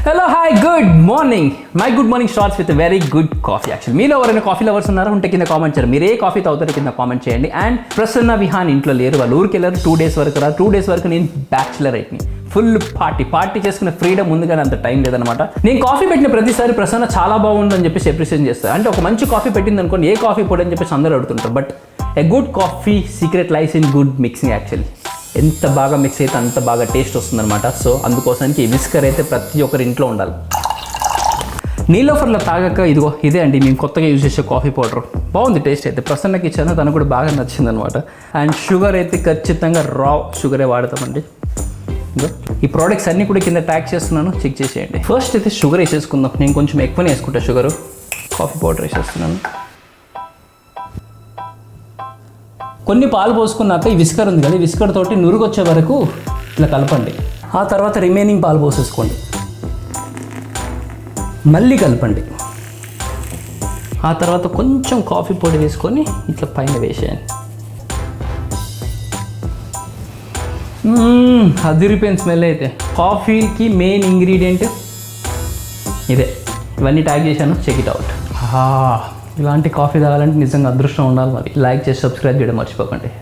Hello hi good morning. My good morning starts with very good coffee. Actually మీలో ఎవరైనా coffee lovers ఉన్నారా ఉంటే కింద కామెంట్ చేయండి. మీరు ఏ కాఫీ తాగుతారో కింద కామెంట్ చేయండి. అండ్ ప్రసన్న విహాన్ ఇంట్లో లేరు, వాళ్ళు ఊరికి వెళ్ళారు. 2 days వరకు రా. 2 days వరకు నేను బ్యాచులర్ అయిపోయి ఫుల్ పార్టీ చేసుకునే ఫ్రీడమ్ ఉంది, కానీ అంత టైం లేదనమాట. నేను కాఫీ పెట్టిన ప్రతిసారి ప్రసన్న చాలా బాగుందని చెప్పేసి అప్రిషియేట్ చేస్తాను. అంటే ఒక మంచి కాఫీ పెట్టింది అనుకోండి, ఏ కాఫీ పొడి అని చెప్పేసి అందరూ అడుగుతుంటారు. But a good coffee secret lies in good mixing. Actually ఎంత బాగా మిక్స్ అయితే అంత బాగా టేస్ట్ వస్తుందన్నమాట. సో అందుకోసానికి ఈ విస్కర్ అయితే ప్రతి ఒక్కరి ఇంట్లో ఉండాలి. నీలోఫర్లో తాగాక ఇదిగో ఇదే అండి నేను కొత్తగా యూజ్ చేసే కాఫీ పౌడర్. బాగుంది టేస్ట్ అయితే. ప్రసన్నకి ఇచ్చాను, తనకు కూడా బాగా నచ్చింది అనమాట. అండ్ షుగర్ అయితే ఖచ్చితంగా రా షుగరే వాడతామండి. ఈ ప్రోడక్ట్స్ అన్నీ కూడా కింద ట్యాగ్ చేస్తున్నాను, చెక్ చేసేయండి. ఫస్ట్ అయితే షుగర్ వేసేసుకుందాం. నేను కొంచెం ఎక్కువనే వేసుకుంటాను షుగరు. కాఫీ పౌడర్ వేసేస్తున్నాను. కొన్ని పాలు పోసుకున్నాక ఈ విస్కర్ ఉంది కదా, ఈ విస్కర్ తోటి నురుగు వచ్చే వరకు ఇట్లా కలపండి. ఆ తర్వాత రిమైనింగ్ పాలు పోసేసుకోండి, మళ్ళీ కలపండి. ఆ తర్వాత కొంచెం కాఫీ పొడి వేసుకొని ఇట్లా పైన వేసేయండి. అదిరిపోయిన స్మెల్ అయితే. కాఫీకి మెయిన్ ఇంగ్రీడియంట్ ఇదే. ఇవన్నీ ట్యాగ్ చేశాను, చెక్ ఇట్ అవుట్. ఇలాంటి కాఫీ తాగాలంటే నిజంగా అదృష్టం ఉండాలి. మరి లైక్ చేసి సబ్స్క్రైబ్ చేయడం మర్చిపోకండి.